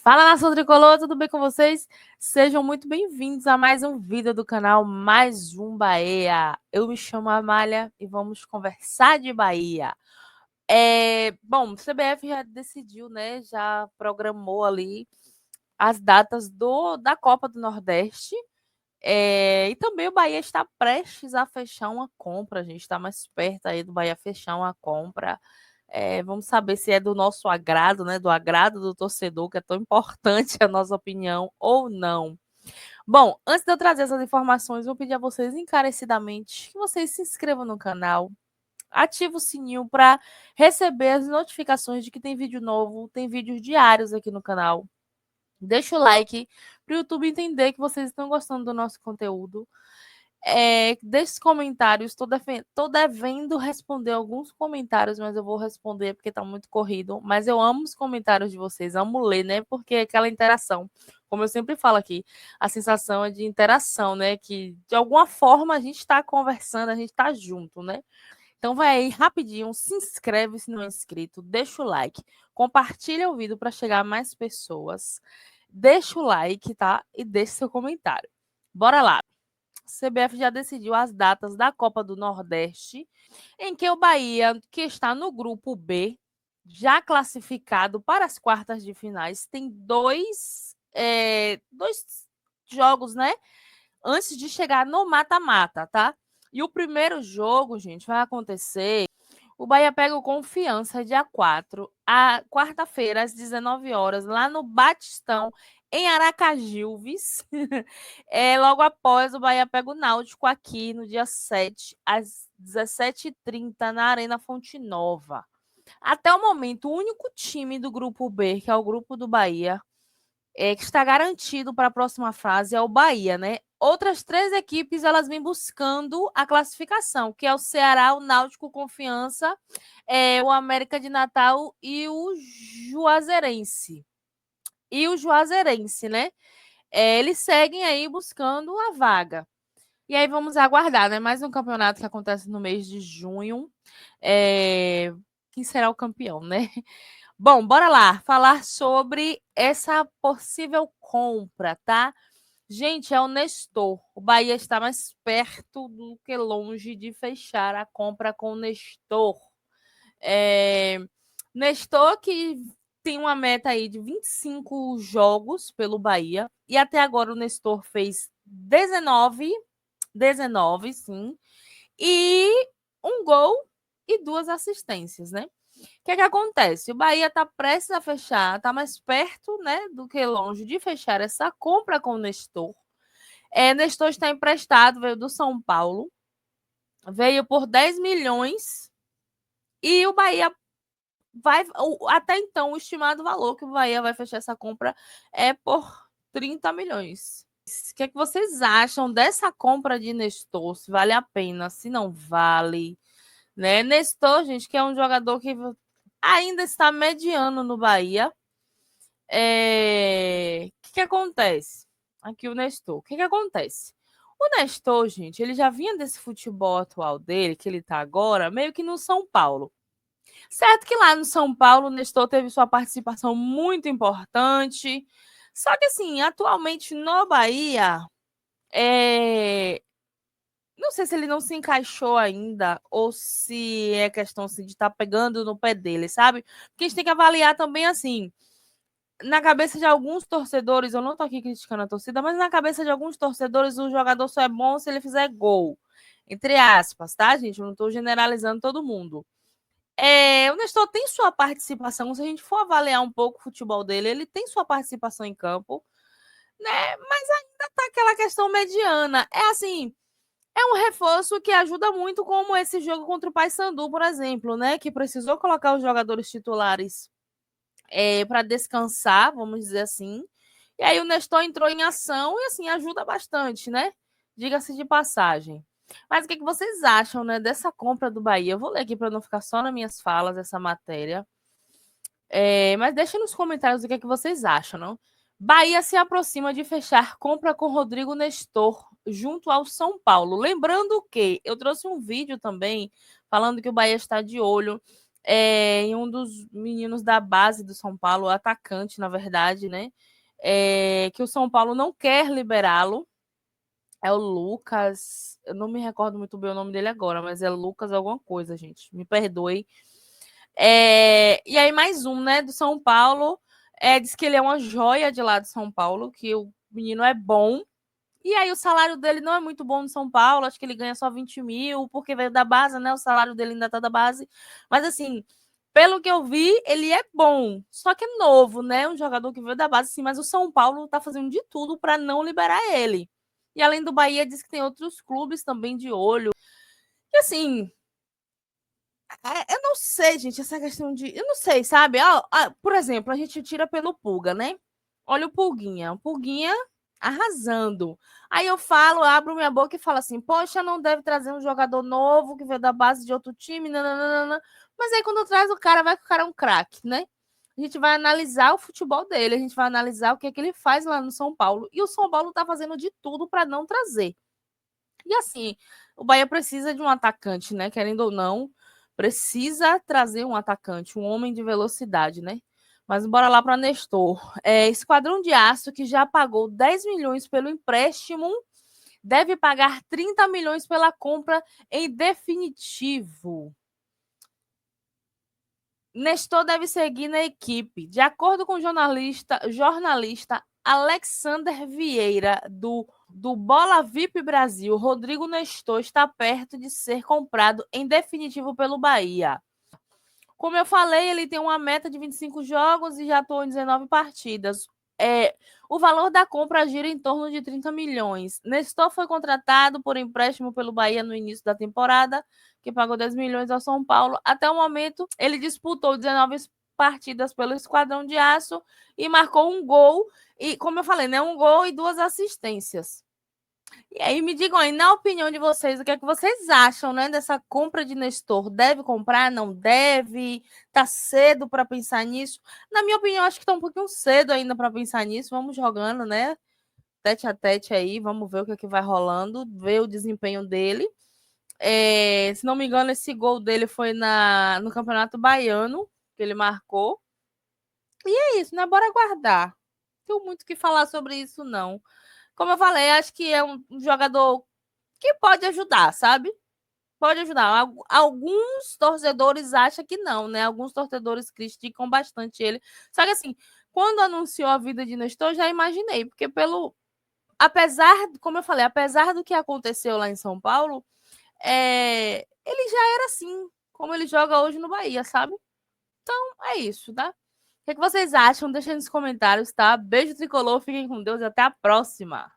Fala, nação tricolor, tudo bem com vocês? Sejam muito bem-vindos a mais um vídeo do canal Mais Um Bahia. Eu me chamo Amália e vamos conversar de Bahia. Bom, o CBF já decidiu, né? Já programou ali as datas da Copa do Nordeste. E também o Bahia está prestes a fechar uma compra. A gente está mais perto aí do Bahia fechar uma compra. Vamos saber se é do nosso agrado, né? Do agrado do torcedor, que é tão importante a nossa opinião ou não. Bom, antes de eu trazer essas informações, vou pedir a vocês encarecidamente que vocês se inscrevam no canal, ative o sininho para receber as notificações de que tem vídeo novo, tem vídeos diários aqui no canal. Deixa o like para o YouTube entender que vocês estão gostando do nosso conteúdo. Deixe comentários, estou devendo responder alguns comentários, mas eu vou responder porque está muito corrido. Mas eu amo os comentários de vocês, amo ler, né? Porque é aquela interação, como eu sempre falo aqui, a sensação é de interação, né? Que de alguma forma a gente está conversando, a gente está junto, né? Então vai aí rapidinho, se inscreve se não é inscrito, deixa o like, compartilha o vídeo para chegar a mais pessoas, deixa o like, tá? E deixa seu comentário. Bora lá! CBF já decidiu as datas da Copa do Nordeste, em que o Bahia, que está no grupo B, já classificado para as quartas de finais, tem dois jogos, né? Antes de chegar no mata-mata, tá? E o primeiro jogo, gente, vai acontecer. O Bahia pega o Confiança dia 4, quarta-feira, às 19 horas, lá no Batistão, em Aracajilves. Logo após, o Bahia pega o Náutico aqui no dia 7, às 17h30, na Arena Fonte Nova. Até o momento, o único time do grupo B, que é o grupo do Bahia, que está garantido para a próxima fase é o Bahia, né? Outras 3 equipes elas vêm buscando a classificação, que é o Ceará, o Náutico, Confiança, o América de Natal e o Juazeirense. Né? Eles seguem aí buscando a vaga. E aí vamos aguardar, né? Mais um campeonato que acontece no mês de junho. Quem será o campeão, né? Bom, bora lá falar sobre essa possível compra, tá? Gente, é o Nestor. O Bahia está mais perto do que longe de fechar a compra com o Nestor. Nestor que tem uma meta aí de 25 jogos pelo Bahia. E até agora o Nestor fez 19, sim. E um gol e 2 assistências, né? O que acontece? O Bahia está prestes a fechar, está mais perto, né, do que longe de fechar essa compra com o Nestor. Nestor está emprestado, veio do São Paulo, veio por 10 milhões e o Bahia vai, até então, o estimado valor que o Bahia vai fechar essa compra é por 30 milhões. O que vocês acham dessa compra de Nestor? Se vale a pena, se não vale, né? Nestor, gente, que é um jogador que ainda está mediano no Bahia. O que acontece? Aqui o Nestor. O que acontece? O Nestor, gente, ele já vinha desse futebol atual dele, que ele tá agora, meio que no São Paulo. Certo que lá no São Paulo o Nestor teve sua participação muito importante. Só que assim, atualmente no Bahia, não sei se ele não se encaixou ainda ou se é questão assim, de estar pegando no pé dele, sabe? Porque a gente tem que avaliar também assim, na cabeça de alguns torcedores, eu não tô aqui criticando a torcida, mas na cabeça de alguns torcedores o jogador só é bom se ele fizer gol. Entre aspas, tá, gente? Eu não tô generalizando todo mundo. O Nestor tem sua participação, se a gente for avaliar um pouco o futebol dele, ele tem sua participação em campo, né? Mas ainda tá aquela questão mediana. É assim, é um reforço que ajuda muito, como esse jogo contra o Paysandu, por exemplo, né? Que precisou colocar os jogadores titulares para descansar, vamos dizer assim. E aí o Nestor entrou em ação e assim ajuda bastante, né? Diga-se de passagem. Mas o que vocês acham, né, dessa compra do Bahia? Eu vou ler aqui para não ficar só nas minhas falas essa matéria. Mas deixem nos comentários o que vocês acham, não? Bahia se aproxima de fechar compra com Rodrigo Nestor junto ao São Paulo. Lembrando que eu trouxe um vídeo também falando que o Bahia está de olho em um dos meninos da base do São Paulo, atacante, na verdade, né? Que o São Paulo não quer liberá-lo. É o Lucas. Eu não me recordo muito bem o nome dele agora, mas é Lucas alguma coisa, gente. Me perdoe. E aí, mais um, né, do São Paulo. Diz que ele é uma joia de lá de São Paulo, que o menino é bom. E aí, o salário dele não é muito bom no São Paulo. Acho que ele ganha só 20 mil, porque veio da base, né? O salário dele ainda tá da base. Mas, assim, pelo que eu vi, ele é bom. Só que é novo, né? Um jogador que veio da base, sim. Mas o São Paulo tá fazendo de tudo para não liberar ele. E além do Bahia, diz que tem outros clubes também de olho. E assim, eu não sei, gente, essa questão de. Eu não sei, sabe? Por exemplo, a gente tira pelo Pulga, né? Olha o Pulguinha. O Pulguinha arrasando. Aí eu falo, abro minha boca e falo assim: poxa, não deve trazer um jogador novo que veio da base de outro time. Nananana. Mas aí quando traz o cara, vai que o cara é um craque, né? A gente vai analisar o futebol dele, a gente vai analisar o que é que ele faz lá no São Paulo. E o São Paulo tá fazendo de tudo para não trazer. E assim, o Bahia precisa de um atacante, né? Querendo ou não, precisa trazer um atacante, um homem de velocidade, né? Mas bora lá para Nestor. Esquadrão de Aço, que já pagou 10 milhões pelo empréstimo, deve pagar 30 milhões pela compra em definitivo. Nestor deve seguir na equipe. De acordo com o jornalista Alexander Vieira, do Bola VIP Brasil, Rodrigo Nestor está perto de ser comprado em definitivo pelo Bahia. Como eu falei, ele tem uma meta de 25 jogos e já atuou em 19 partidas. O valor da compra gira em torno de 30 milhões. Nestor foi contratado por empréstimo pelo Bahia no início da temporada, que pagou 10 milhões ao São Paulo. Até o momento, ele disputou 19 partidas pelo Esquadrão de Aço e marcou um gol. E, como eu falei, né, um gol e 2 assistências. E aí me digam aí, na opinião de vocês, o que é que vocês acham, né, dessa compra de Nestor? Deve comprar? Não deve? Tá cedo para pensar nisso? Na minha opinião, acho que tá um pouquinho cedo ainda para pensar nisso. Vamos jogando, né? Tete a tete aí, vamos ver o que é que vai rolando, ver o desempenho dele. Se não me engano, esse gol dele foi no Campeonato Baiano, que ele marcou. E é isso, né? Bora aguardar. Não tenho muito o que falar sobre isso, não. Como eu falei, acho que é um jogador que pode ajudar, sabe? Pode ajudar. Alguns torcedores acham que não, né? Alguns torcedores criticam bastante ele. Só que assim, quando anunciou a vida de Nestor, eu já imaginei, porque apesar, como eu falei, apesar do que aconteceu lá em São Paulo, ele já era assim, como ele joga hoje no Bahia, sabe? Então, é isso, tá? O que vocês acham? Deixem nos comentários, tá? Beijo tricolor, fiquem com Deus e até a próxima.